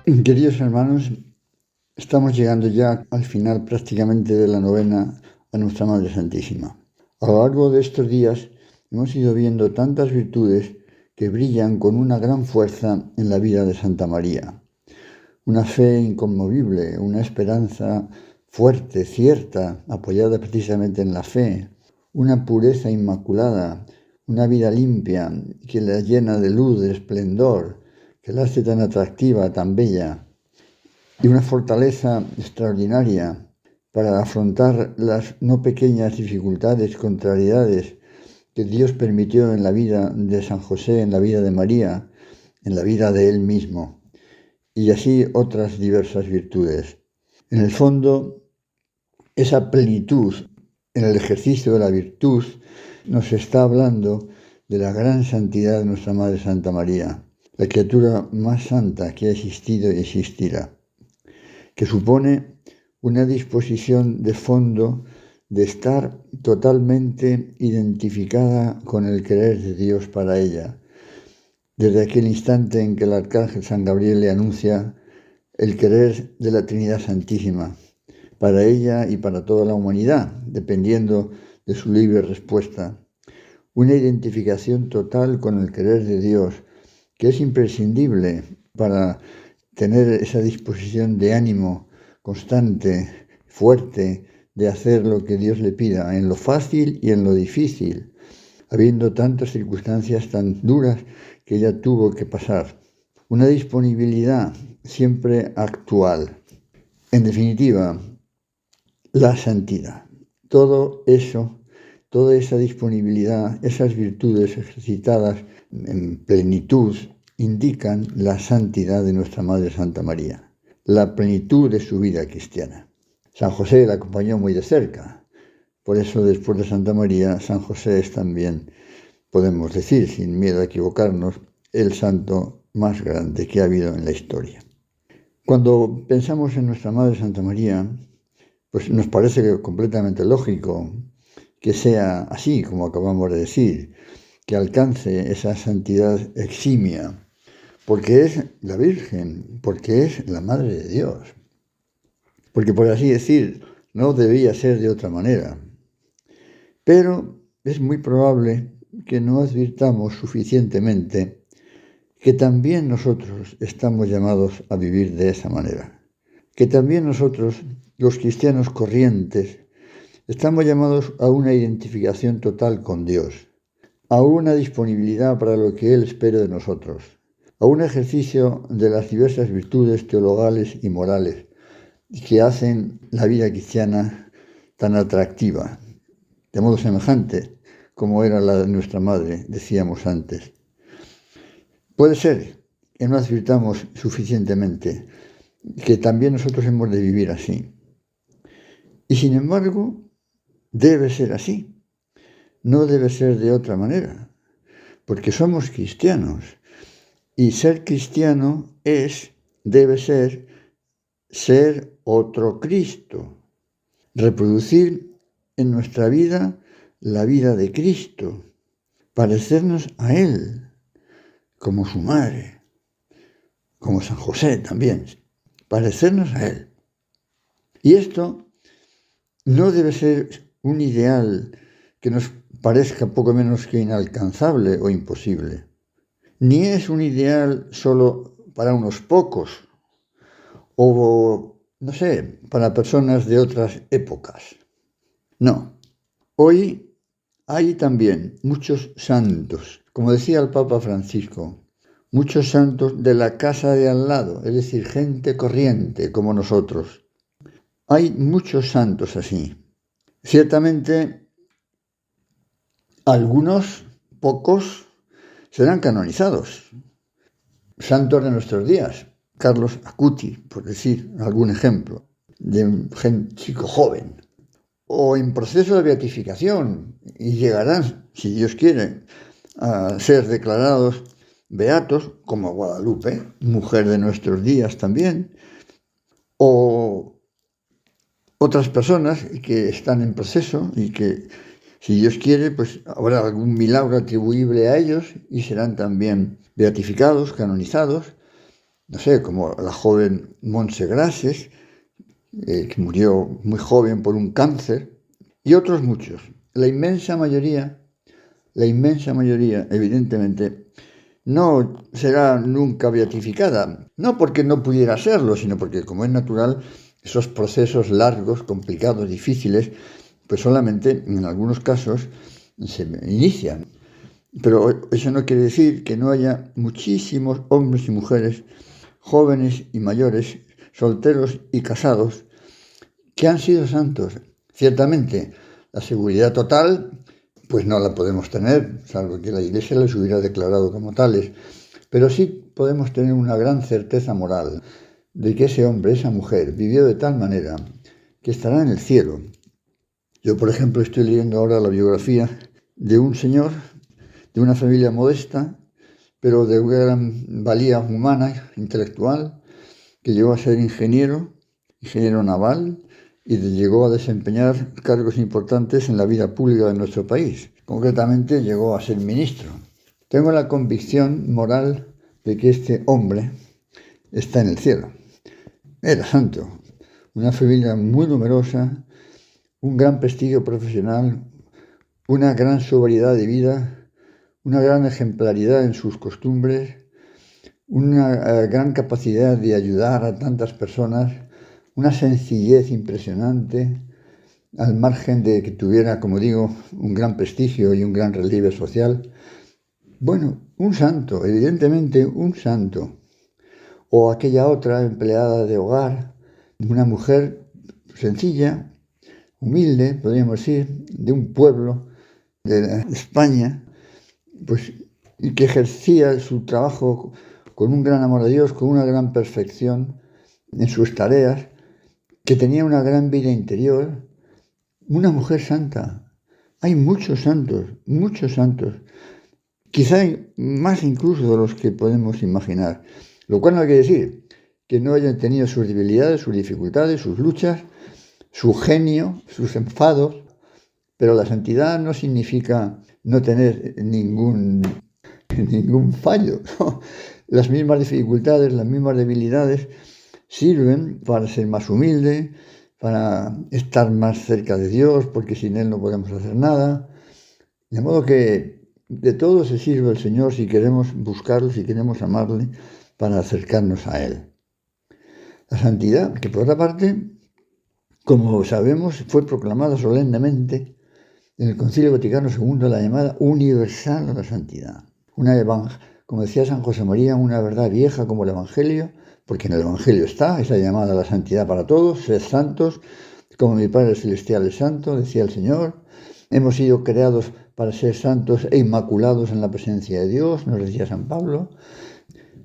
Queridos hermanos, estamos llegando ya al final prácticamente de la novena a Nuestra Madre Santísima. A lo largo de estos días hemos ido viendo tantas virtudes que brillan con una gran fuerza en la vida de Santa María. Una fe inconmovible, una esperanza fuerte, cierta, apoyada precisamente en la fe, una pureza inmaculada, una vida limpia que la llena de luz, de esplendor, que la hace tan atractiva, tan bella, y una fortaleza extraordinaria para afrontar las no pequeñas dificultades, contrariedades que Dios permitió en la vida de San José, en la vida de María, en la vida de él mismo, y así otras diversas virtudes. En el fondo, esa plenitud en el ejercicio de la virtud nos está hablando de la gran santidad de nuestra Madre Santa María, la criatura más santa que ha existido y existirá, que supone una disposición de fondo de estar totalmente identificada con el querer de Dios para ella, desde aquel instante en que el arcángel San Gabriel le anuncia el querer de la Trinidad Santísima, para ella y para toda la humanidad, dependiendo de su libre respuesta. Una identificación total con el querer de Dios, que es imprescindible para tener esa disposición de ánimo constante, fuerte, de hacer lo que Dios le pida, en lo fácil y en lo difícil, habiendo tantas circunstancias tan duras que ella tuvo que pasar. Una disponibilidad siempre actual. En definitiva, la santidad. Todo eso, toda esa disponibilidad, esas virtudes ejercitadas en plenitud, indican la santidad de nuestra Madre Santa María, la plenitud de su vida cristiana. San José la acompañó muy de cerca. Por eso, después de Santa María, San José es también, podemos decir, sin miedo a equivocarnos, el santo más grande que ha habido en la historia. Cuando pensamos en nuestra Madre Santa María, pues nos parece completamente lógico que sea así, como acabamos de decir, que alcance esa santidad eximia, porque es la Virgen, porque es la Madre de Dios, porque por así decir, no debía ser de otra manera. Pero es muy probable que no advirtamos suficientemente que también nosotros estamos llamados a vivir de esa manera, que también nosotros, los cristianos corrientes, estamos llamados a una identificación total con Dios, a una disponibilidad para lo que Él espera de nosotros, a un ejercicio de las diversas virtudes teologales y morales que hacen la vida cristiana tan atractiva, de modo semejante como era la de nuestra madre, decíamos antes. Puede ser que no advirtamos suficientemente que también nosotros hemos de vivir así. Y sin embargo, debe ser así. No debe ser de otra manera, porque somos cristianos. Y ser cristiano debe ser otro Cristo. Reproducir en nuestra vida la vida de Cristo. Parecernos a Él, como su madre, como San José también. Parecernos a Él. Y esto no debe ser un ideal que nos parezca poco menos que inalcanzable o imposible. Ni es un ideal solo para unos pocos o, no sé, para personas de otras épocas. No. Hoy hay también muchos santos, como decía el Papa Francisco, muchos santos de la casa de al lado, es decir, gente corriente como nosotros. Hay muchos santos así. Ciertamente, algunos, pocos, serán canonizados. Santos de nuestros días, Carlos Acuti, por decir algún ejemplo, de un chico joven, o en proceso de beatificación, y llegarán, si Dios quiere, a ser declarados beatos, como Guadalupe, mujer de nuestros días también, o otras personas que están en proceso y que, si Dios quiere, pues habrá algún milagro atribuible a ellos y serán también beatificados, canonizados. no sé, como la joven Montse Grases, que murió muy joven por un cáncer, y otros muchos. La inmensa mayoría, evidentemente, no será nunca beatificada, no porque no pudiera serlo, sino porque, como es natural, esos procesos largos, complicados, difíciles, pues solamente en algunos casos se inician. Pero eso no quiere decir que no haya muchísimos hombres y mujeres, jóvenes y mayores, solteros y casados, que han sido santos. Ciertamente, la seguridad total, pues no la podemos tener, salvo que la Iglesia los hubiera declarado como tales, pero sí podemos tener una gran certeza moral de que ese hombre, esa mujer, vivió de tal manera que estará en el cielo. Yo, por ejemplo, estoy leyendo ahora la biografía de un señor, de una familia modesta, pero de una gran valía humana, intelectual, que llegó a ser ingeniero naval, y llegó a desempeñar cargos importantes en la vida pública de nuestro país. Concretamente, llegó a ser ministro. Tengo la convicción moral de que este hombre está en el cielo. Era santo, una familia muy numerosa, un gran prestigio profesional, una gran sobriedad de vida, una gran ejemplaridad en sus costumbres, una gran capacidad de ayudar a tantas personas, una sencillez impresionante, al margen de que tuviera, como digo, un gran prestigio y un gran relieve social. Bueno, un santo, evidentemente un santo. O aquella otra empleada de hogar, una mujer sencilla, humilde, podríamos decir, de un pueblo de España, pues, y que ejercía su trabajo con un gran amor a Dios, con una gran perfección en sus tareas, que tenía una gran vida interior, una mujer santa. Hay muchos santos, quizá más incluso de los que podemos imaginar, lo cual no quiere decir que no hayan tenido sus debilidades, sus dificultades, sus luchas, su genio, sus enfados, pero la santidad no significa no tener ningún fallo, ¿no? Las mismas dificultades, las mismas debilidades sirven para ser más humilde, para estar más cerca de Dios, porque sin Él no podemos hacer nada. De modo que de todo se sirve el Señor si queremos buscarlo, si queremos amarle, para acercarnos a Él. La santidad, que por otra parte, como sabemos, fue proclamada solemnemente en el Concilio Vaticano II, la llamada universal a la santidad. Como decía San José María, una verdad vieja como el Evangelio, porque en el Evangelio está esa llamada a la santidad para todos, sed santos, como mi Padre Celestial es santo, decía el Señor. Hemos sido creados para ser santos e inmaculados en la presencia de Dios, nos decía San Pablo.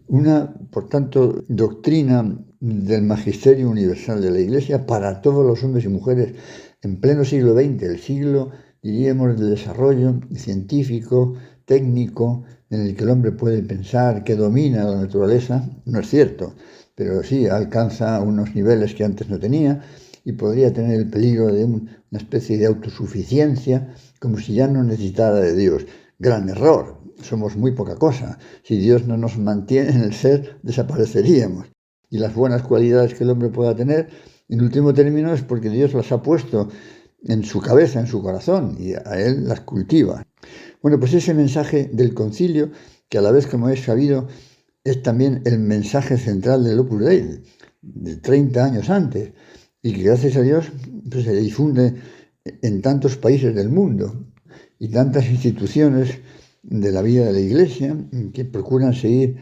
Una, por tanto, doctrina del magisterio universal de la Iglesia para todos los hombres y mujeres en pleno siglo XX, el siglo, diríamos, del desarrollo científico, técnico, en el que el hombre puede pensar, que domina la naturaleza. No es cierto, pero sí alcanza unos niveles que antes no tenía y podría tener el peligro de una especie de autosuficiencia, como si ya no necesitara de Dios. Gran error, somos muy poca cosa. Si Dios no nos mantiene en el ser, desapareceríamos. Y las buenas cualidades que el hombre pueda tener, en último término, es porque Dios las ha puesto en su cabeza, en su corazón, y a Él las cultiva. Bueno, pues ese mensaje del concilio, que a la vez, como es sabido, es también el mensaje central del Opus Dei, de 30 años antes, y que gracias a Dios pues, se difunde en tantos países del mundo y tantas instituciones de la vida de la Iglesia que procuran seguir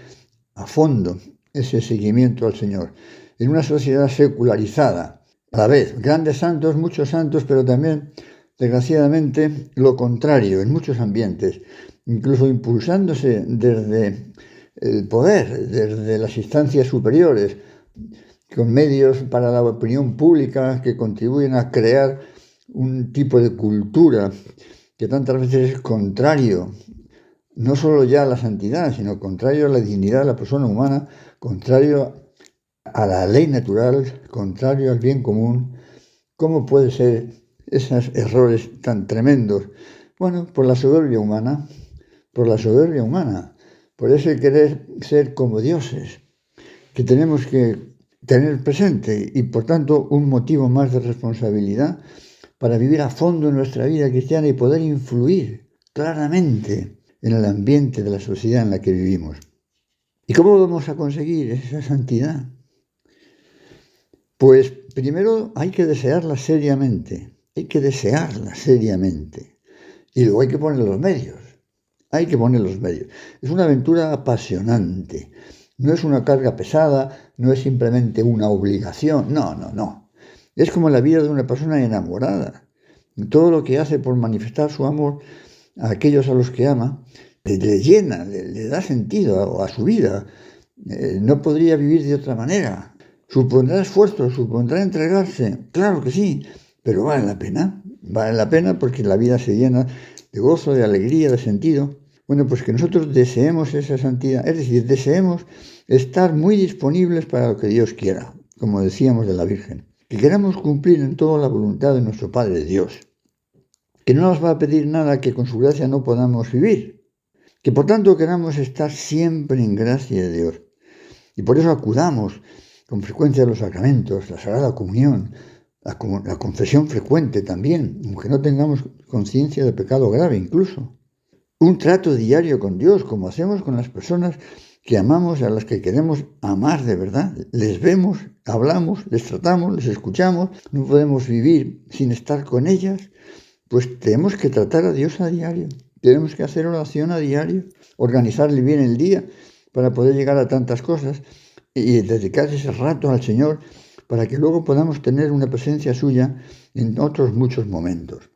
a fondo ese seguimiento al Señor. En una sociedad secularizada, a la vez, grandes santos, muchos santos, pero también, desgraciadamente, lo contrario en muchos ambientes, incluso impulsándose desde el poder, desde las instancias superiores, con medios para la opinión pública que contribuyen a crear un tipo de cultura que tantas veces es contrario, no solo ya a la santidad, sino contrario a la dignidad de la persona humana, contrario a la ley natural, contrario al bien común. ¿Cómo puede ser esos errores tan tremendos? Bueno, por la soberbia humana, por ese querer ser como dioses. que tenemos que tener presente y, por tanto, un motivo más de responsabilidad para vivir a fondo nuestra vida cristiana y poder influir claramente en el ambiente de la sociedad en la que vivimos. ¿Y cómo vamos a conseguir esa santidad? Pues primero hay que desearla seriamente, y luego hay que poner los medios. Es una aventura apasionante, no es una carga pesada, no es simplemente una obligación, no. Es como la vida de una persona enamorada. Todo lo que hace por manifestar su amor a aquellos a los que ama, le llena, le da sentido a su vida. No podría vivir de otra manera. ¿Supondrá esfuerzo? ¿Supondrá entregarse? Claro que sí, pero vale la pena porque la vida se llena de gozo, de alegría, de sentido. Bueno, pues que nosotros deseemos esa santidad, es decir, deseemos estar muy disponibles para lo que Dios quiera, como decíamos de la Virgen. Que queramos cumplir en todo la voluntad de nuestro Padre Dios. Que no nos va a pedir nada que con su gracia no podamos vivir. Que por tanto queramos estar siempre en gracia de Dios. Y por eso acudamos con frecuencia a los sacramentos, la Sagrada Comunión, la confesión frecuente también, aunque no tengamos conciencia de pecado grave incluso. Un trato diario con Dios, como hacemos con las personas que amamos, a las que queremos amar de verdad. Les vemos, hablamos, les tratamos, les escuchamos, no podemos vivir sin estar con ellas. Pues tenemos que tratar a Dios a diario, tenemos que hacer oración a diario, organizarle bien el día para poder llegar a tantas cosas y dedicar ese rato al Señor para que luego podamos tener una presencia suya en otros muchos momentos,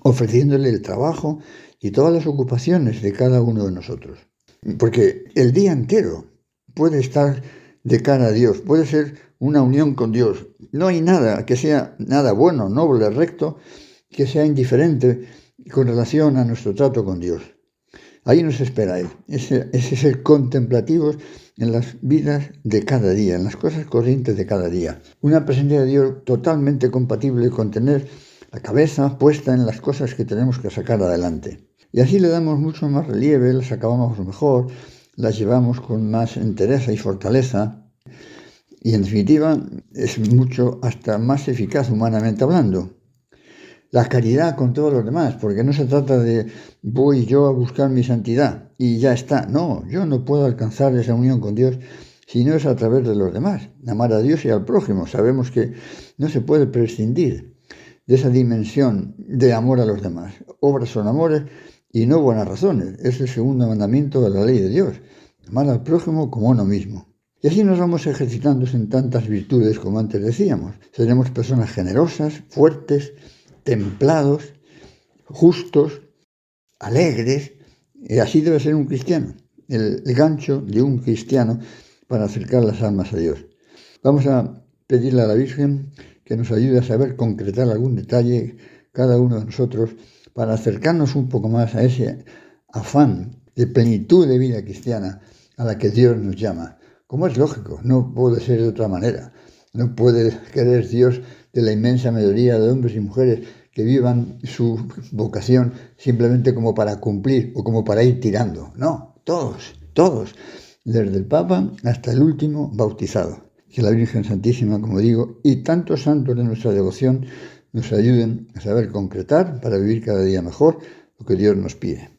ofreciéndole el trabajo y todas las ocupaciones de cada uno de nosotros. Porque el día entero puede estar de cara a Dios, puede ser una unión con Dios. No hay nada que sea nada bueno, noble, recto, que sea indiferente con relación a nuestro trato con Dios. Ahí nos espera Él, ese ser contemplativos en las vidas de cada día, en las cosas corrientes de cada día. Una presencia de Dios totalmente compatible con tener la cabeza puesta en las cosas que tenemos que sacar adelante. Y así le damos mucho más relieve, las acabamos mejor, las llevamos con más entereza y fortaleza. Y en definitiva es mucho hasta más eficaz humanamente hablando. La caridad con todos los demás, porque no se trata de voy yo a buscar mi santidad y ya está. No, yo no puedo alcanzar esa unión con Dios si no es a través de los demás. Amar a Dios y al prójimo. Sabemos que no se puede prescindir de esa dimensión de amor a los demás. Obras son amores y no buenas razones. Es el segundo mandamiento de la ley de Dios. Amar al prójimo como a uno mismo. Y así nos vamos ejercitándose en tantas virtudes como antes decíamos. Seremos personas generosas, fuertes, templados, justos, alegres. Y así debe ser un cristiano, el gancho de un cristiano para acercar las almas a Dios. Vamos a pedirle a la Virgen que nos ayude a saber concretar algún detalle cada uno de nosotros para acercarnos un poco más a ese afán de plenitud de vida cristiana a la que Dios nos llama. Como es lógico, no puede ser de otra manera. No puede querer Dios de la inmensa mayoría de hombres y mujeres que vivan su vocación simplemente como para cumplir o como para ir tirando. No, todos, desde el Papa hasta el último bautizado. Que la Virgen Santísima, como digo, y tantos santos de nuestra devoción nos ayuden a saber concretar para vivir cada día mejor lo que Dios nos pide.